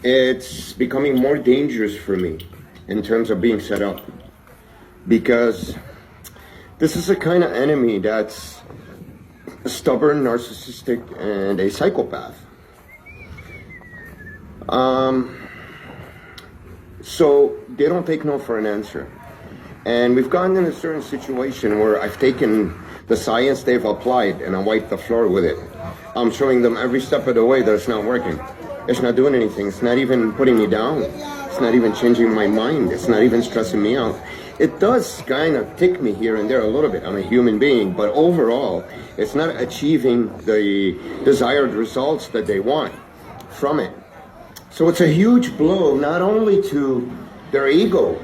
it's becoming more dangerous for me in terms of being set up, because this is a kind of enemy that's stubborn, narcissistic, and a psychopath. So they don't take no for an answer. And we've gotten in a certain situation where I've taken the science they've applied and I wiped the floor with it. I'm showing them every step of the way that it's not working. It's not doing anything. It's not even putting me down. It's not even changing my mind. It's not even stressing me out. It does kind of tick me here and there a little bit. I'm a human being, but overall, it's not achieving the desired results that they want from it. So it's a huge blow, not only to their ego,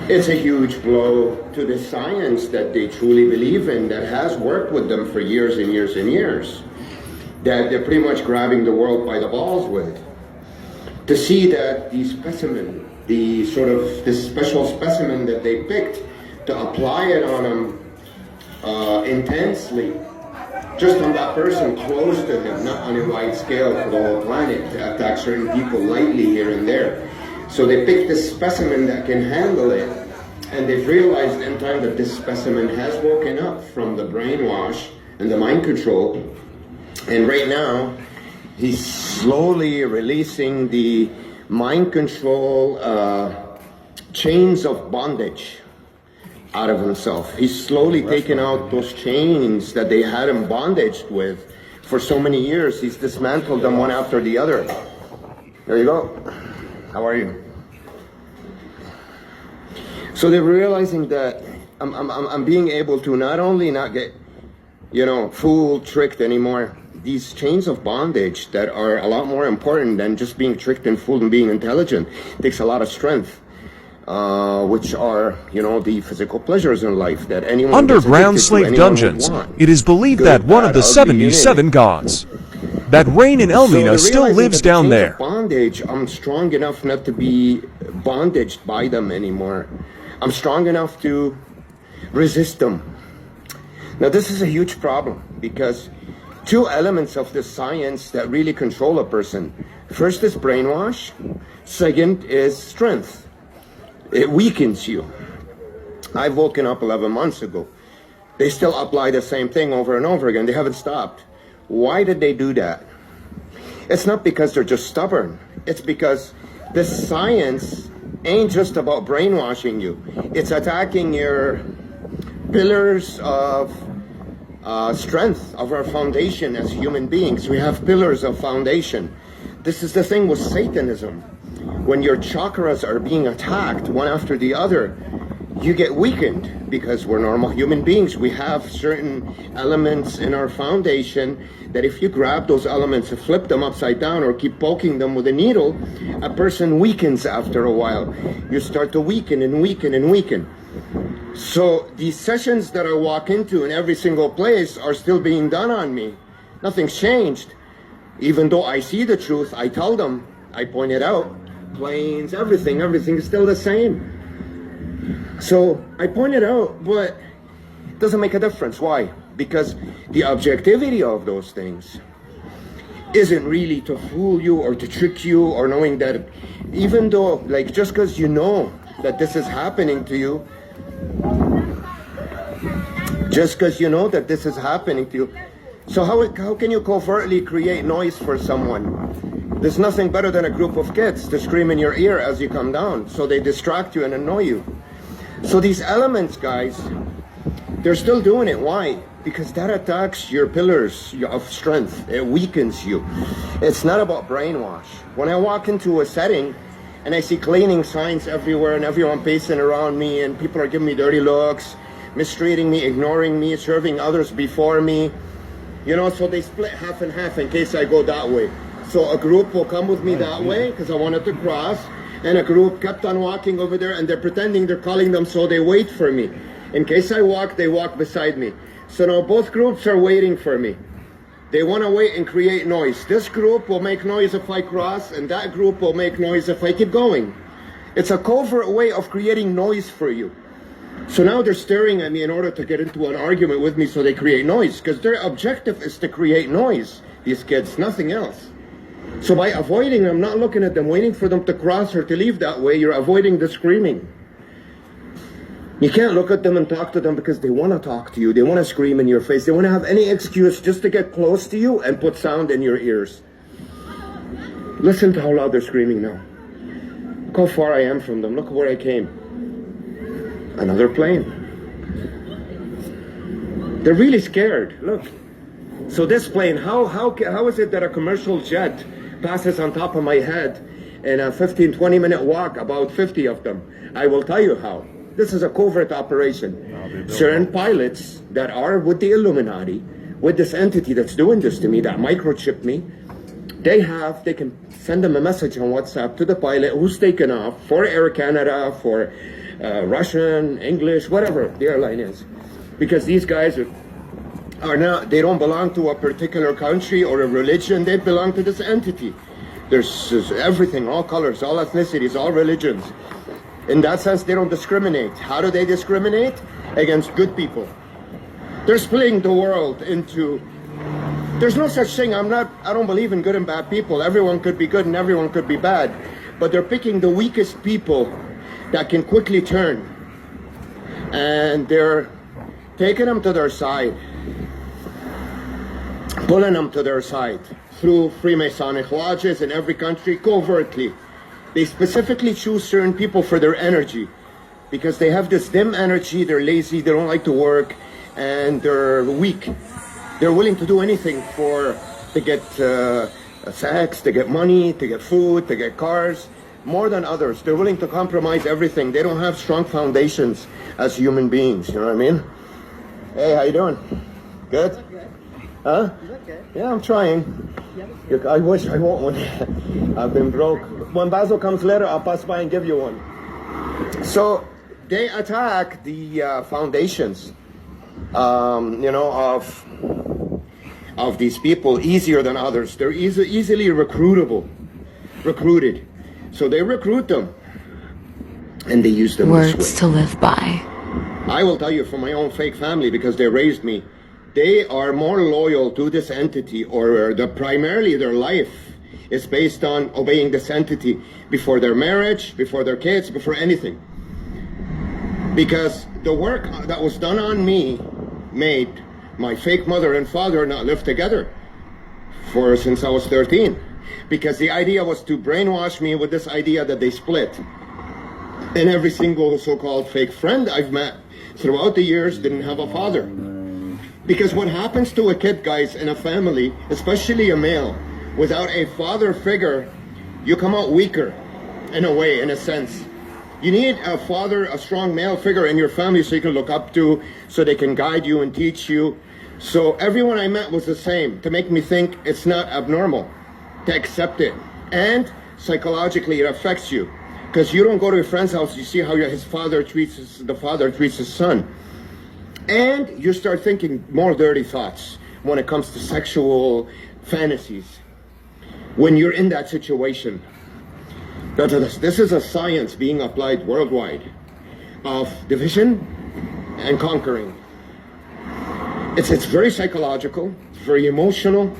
it's a huge blow to the science that they truly believe in, that has worked with them for years and years and years, that they're pretty much grabbing the world by the balls with. To see that the specimen, this special specimen that they picked to apply it on them intensely, just on that person close to them, not on a wide scale for the whole planet, to attack certain people lightly here and there. So they picked this specimen that can handle it, and they've realized in time that this specimen has woken up from the brainwash and the mind control, and right now he's slowly releasing the mind control chains of bondage out of himself. He's slowly taking out those chains that they had him bondaged with for so many years. He's dismantled them one after the other. There you go. How are you? So they're realizing that I'm being able to not only not get, fooled, tricked anymore. These chains of bondage that are a lot more important than just being tricked and fooled and being intelligent. It takes a lot of strength. Which are, the physical pleasures in life that anyone Underground slave dungeons. It is believed that one of the 77 gods that reign in Elmina still lives down there. Bondage, I'm strong enough not to be bondaged by them anymore. I'm strong enough to resist them. Now, this is a huge problem because two elements of this science that really control a person. First is brainwash. Second is strength. It weakens you. I've woken up 11 months ago. They still apply the same thing over and over again. They haven't stopped. Why did they do that? It's not because they're just stubborn. It's because this science ain't just about brainwashing you. It's attacking your pillars of strength, of our foundation as human beings. We have pillars of foundation. This is the thing with Satanism. When your chakras are being attacked one after the other, you get weakened because we're normal human beings. We have certain elements in our foundation that if you grab those elements and flip them upside down or keep poking them with a needle, a person weakens after a while. You start to weaken and weaken and weaken. So these sessions that I walk into in every single place are still being done on me. Nothing's changed. Even though I see the truth, I tell them, I point it out. Planes, everything is still the same. So I pointed out, but it doesn't make a difference. Why? Because the objectivity of those things isn't really to fool you or to trick you, or knowing that even though, just because you know that this is happening to you, so how can you covertly create noise for someone? There's nothing better than a group of kids to scream in your ear as you come down, so they distract you and annoy you. So these elements, guys, they're still doing it. Why? Because that attacks your pillars of strength. It weakens you. It's not about brainwash. When I walk into a setting and I see cleaning signs everywhere and everyone pacing around me and people are giving me dirty looks, mistreating me, ignoring me, serving others before me, so they split half and half in case I go that way. So a group will come with me that way because I wanted to cross, and a group kept on walking over there, and they're pretending they're calling them, so they wait for me. In case I walk, they walk beside me. So now both groups are waiting for me. They want to wait and create noise. This group will make noise if I cross, and that group will make noise if I keep going. It's a covert way of creating noise for you. So now they're staring at me in order to get into an argument with me, so they create noise, because their objective is to create noise, these kids, nothing else. So by avoiding them, not looking at them, waiting for them to cross or to leave that way, you're avoiding the screaming. You can't look at them and talk to them because they want to talk to you. They want to scream in your face. They want to have any excuse just to get close to you and put sound in your ears. Listen to how loud they're screaming now. Look how far I am from them. Look where I came. Another plane. They're really scared. Look. So this plane, how is it that a commercial jet passes on top of my head in a 15-20 minute walk, about 50 of them? I will tell you how. This is a covert operation. Certain pilots that are with the Illuminati, with this entity that's doing this to me, that microchipped me, they can send them a message on WhatsApp to the pilot who's taken off for Air Canada, for Russian, English, whatever the airline is. Because these guys are not, they don't belong to a particular country or a religion, they belong to this entity. There's everything, all colors, all ethnicities, all religions. In that sense, they don't discriminate. How do they discriminate? Against good people. They're splitting the world into, there's no such thing, I don't believe in good and bad people. Everyone could be good and everyone could be bad. But they're picking the weakest people that can quickly turn. And they're taking them to their side. Pulling them to their side. Through Freemasonic lodges in every country, covertly. They specifically choose certain people for their energy because they have this dim energy, they're lazy, they don't like to work, and they're weak. They're willing to do anything to get sex, to get money, to get food, to get cars, more than others. They're willing to compromise everything. They don't have strong foundations as human beings, you know what I mean? Hey, how you doing? Good? Huh? Yeah, I'm trying. I wish I want one. I've been broke. When Basil comes later, I'll pass by and give you one. So they attack the foundations, of these people easier than others. They're easily recruited. So they recruit them, and they use them Words this way. to live by. I will tell you from my own fake family, because they raised me. They are more loyal to this entity, or primarily their life is based on obeying this entity before their marriage, before their kids, before anything. Because the work that was done on me made my fake mother and father not live together since I was 13. Because the idea was to brainwash me with this idea that they split. And every single so-called fake friend I've met throughout the years didn't have a father. Because what happens to a kid, guys, in a family, especially a male, without a father figure, you come out weaker, in a way, in a sense. You need a father, a strong male figure in your family so you can look up to, so they can guide you and teach you. So everyone I met was the same, to make me think it's not abnormal, to accept it. And psychologically it affects you. Because you don't go to a friend's house, you see how the father treats his son. And you start thinking more dirty thoughts when it comes to sexual fantasies. When you're in that situation. This is a science being applied worldwide of division and conquering. It's very psychological, it's very emotional,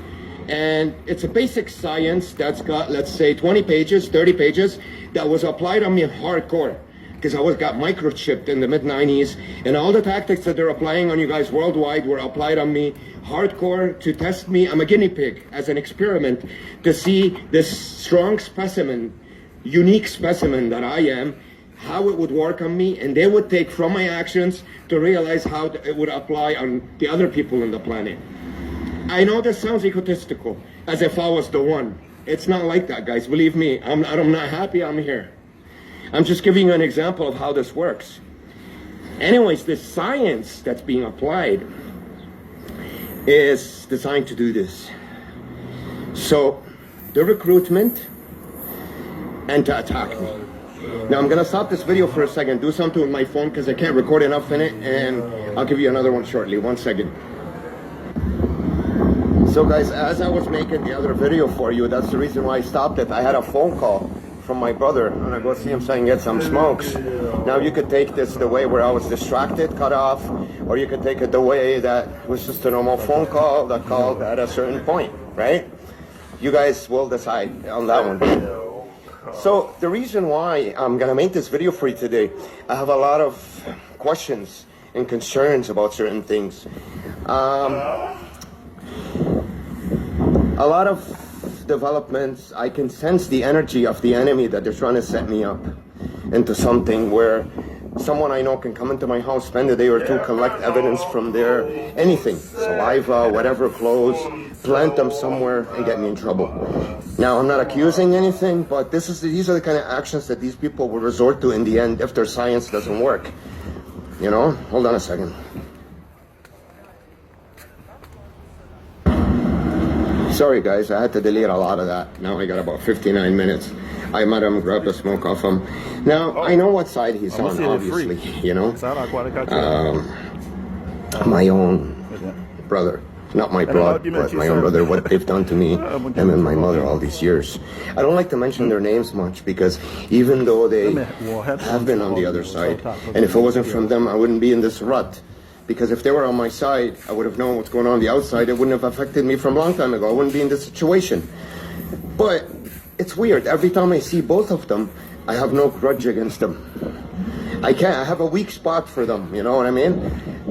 and it's a basic science that's got, let's say, 20 pages, 30 pages, that was applied on me hardcore. Because I got microchipped in the mid-90s, and all the tactics that they're applying on you guys worldwide were applied on me hardcore to test me. I'm a guinea pig as an experiment to see this strong specimen, unique specimen that I am, how it would work on me, and they would take from my actions to realize how it would apply on the other people on the planet. I know this sounds egotistical, as if I was the one. It's not like that, guys. Believe me, I'm not happy I'm here. I'm just giving you an example of how this works. Anyways, this science that's being applied is designed to do this. So, the recruitment and to attack me. Now I'm gonna stop this video for a second, do something with my phone because I can't record enough in it, and I'll give you another one shortly. 1 second. So guys, as I was making the other video for you, that's the reason why I stopped it. I had a phone call from my brother, and I go see him saying get some smokes. Now you could take this the way where I was distracted, cut off, or you could take it the way that was just a normal phone call that called at a certain point, right? You guys will decide on that one. So the reason why I'm gonna make this video for you today, I have a lot of questions and concerns about certain things. A lot of developments, I can sense the energy of the enemy that they're trying to set me up into something where someone I know can come into my house, spend a day or two, collect evidence from there, anything, saliva, whatever, clothes, plant them somewhere and get me in trouble. Now, I'm not accusing anything, but these are the kind of actions that these people will resort to in the end if their science doesn't work. You know? Hold on a second. Sorry guys, I had to delete a lot of that. Now I got about 59 minutes. I might have grabbed the smoke off him. Now, I know what side he's on, obviously, you know? My own brother. Not my blood, but my own brother, what they've done to me, him and my mother all these years. I don't like to mention their names much because even though they have been on the other side, and if it wasn't from them, I wouldn't be in this rut. Because if they were on my side, I would have known what's going on the outside. It wouldn't have affected me from a long time ago. I wouldn't be in this situation. But it's weird. Every time I see both of them, I have no grudge against them. I have a weak spot for them, you know what I mean?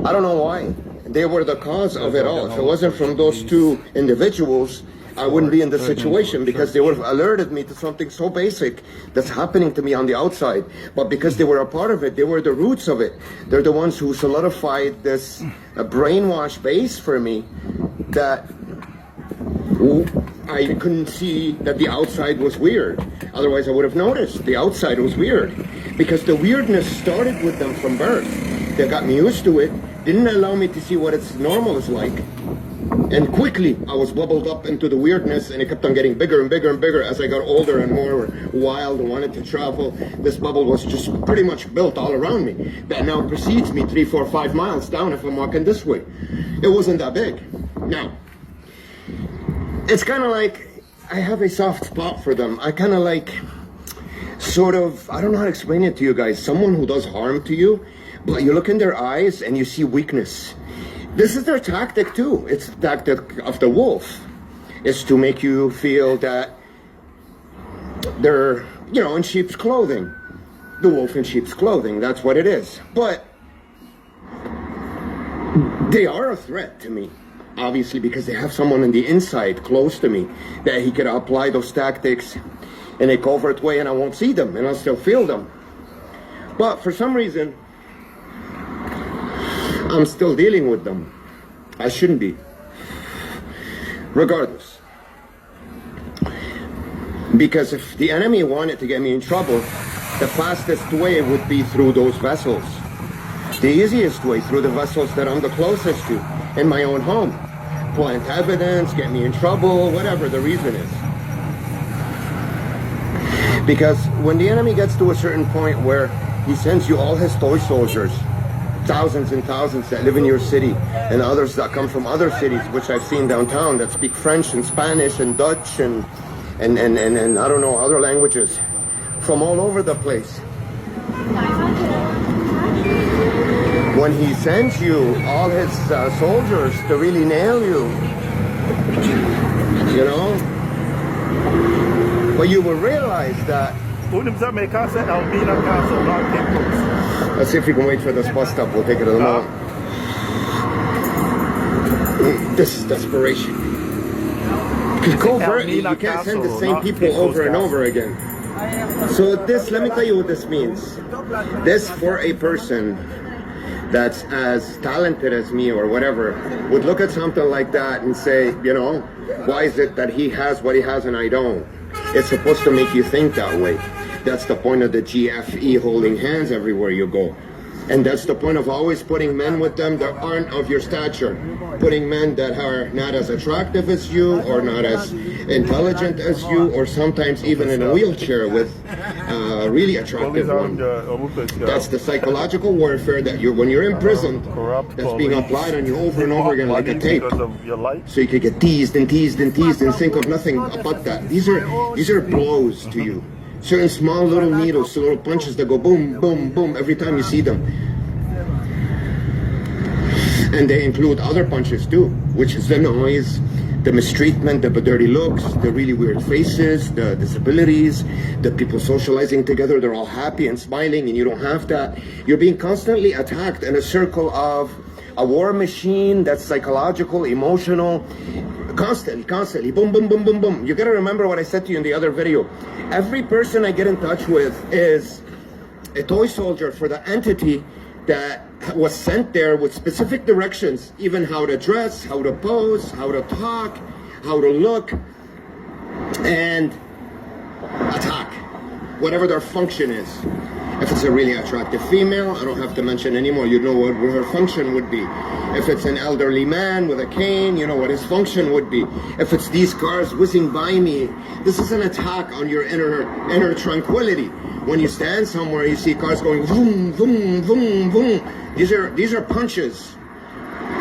I don't know why. They were the cause of it all. If it wasn't from those two individuals, I wouldn't be in this situation because they would have alerted me to something so basic that's happening to me on the outside. But because they were a part of it, they were the roots of it. They're the ones who solidified this brainwash base for me that I couldn't see that the outside was weird. Otherwise, I would have noticed the outside was weird because the weirdness started with them from birth. They got me used to it, didn't allow me to see what it's normal is like. And quickly, I was bubbled up into the weirdness, and it kept on getting bigger and bigger and bigger as I got older and more wild and wanted to travel. This bubble was just pretty much built all around me. That now precedes me 3, 4, 5 miles down if I'm walking this way. It wasn't that big. Now, it's kind of like I have a soft spot for them. I kind of like, sort of, I don't know how to explain it to you guys. Someone who does harm to you, but you look in their eyes and you see weakness. This is their tactic too. It's the tactic of the wolf. It's to make you feel that they're, you know, in sheep's clothing. The wolf in sheep's clothing, that's what it is. But they are a threat to me, obviously, because they have someone on the inside close to me that he could apply those tactics in a covert way and I won't see them and I'll still feel them. But for some reason, I'm still dealing with them. I shouldn't be. Regardless. Because if the enemy wanted to get me in trouble, the fastest way would be through those vessels. The easiest way, through the vessels that I'm the closest to, in my own home. Plant evidence, get me in trouble, whatever the reason is. Because when the enemy gets to a certain point where he sends you all his toy soldiers, thousands and thousands that live in your city, and others that come from other cities, which I've seen downtown, that speak French and Spanish and Dutch and I don't know, other languages from all over the place. When he sends you all his soldiers to really nail you, you know, but you will realize that. Let's see if we can wait for this bus stop. We'll take it to the mall. This is desperation. Because covertly, you can't send the same people over and over again. So this, let me tell you what this means. This, for a person that's as talented as me or whatever, would look at something like that and say, you know, why is it that he has what he has and I don't? It's supposed to make you think that way. That's the point of the GFE, holding hands everywhere you go. And that's the point of always putting men with them that aren't of your stature. Putting men that are not as attractive as you, or not as intelligent as you, or sometimes even in a wheelchair with a really attractive one. That's the psychological warfare that when you're in prison, that's being applied on you over and over again like a tape. So you can get teased and teased and teased and think of nothing but that. These are blows to you. Certain small little needles, little punches that go boom, boom, boom every time you see them. And they include other punches too, which is the noise, the mistreatment, the dirty looks, the really weird faces, the disabilities, the people socializing together, they're all happy and smiling, and you don't have that. You're being constantly attacked in a circle of a war machine that's psychological, emotional, constantly, boom, boom, boom, boom, boom. You gotta remember what I said to you in the other video. Every person I get in touch with is a toy soldier for the entity that was sent there with specific directions, even how to dress, how to pose, how to talk, how to look, and attack, whatever their function is. If it's a really attractive female, I don't have to mention anymore, you know what her function would be. If it's an elderly man with a cane, you know what his function would be. If it's these cars whizzing by me, this is an attack on your inner tranquility. When you stand somewhere, you see cars going boom, boom, boom, boom. These are punches.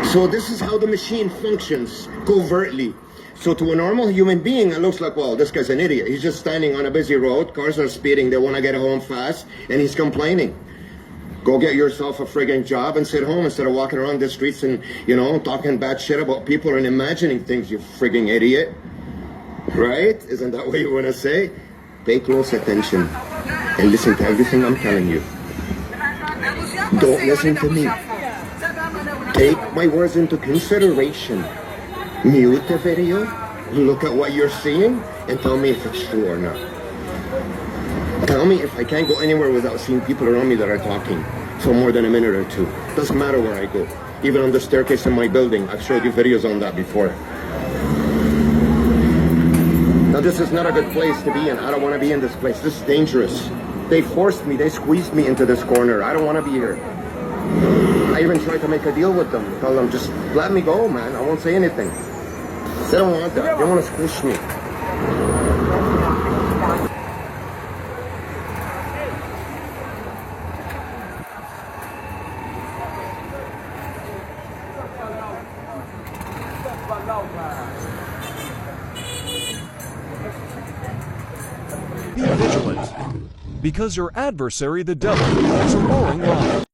So this is how the machine functions covertly. So to a normal human being, it looks like, well, this guy's an idiot. He's just standing on a busy road. Cars are speeding. They want to get home fast. And he's complaining. Go get yourself a friggin' job and sit home instead of walking around the streets and, you know, talking bad shit about people and imagining things, you friggin' idiot. Right? Isn't that what you want to say? Pay close attention and listen to everything I'm telling you. Don't listen to me. Take my words into consideration. Mute the video, look at what you're seeing, and tell me if it's true or not. Tell me if I can't go anywhere without seeing people around me that are talking for more than a minute or two. Doesn't matter where I go. Even on the staircase in my building, I've showed you videos on that before. Now this is not a good place to be in. I don't want to be in this place. This is dangerous. They forced me, they squeezed me into this corner. I don't want to be here. I even tried to make a deal with them. Tell them, just let me go, man. I won't say anything. They don't want that. They want to squish me. Be vigilant, because your adversary, the devil, is a roaring lion.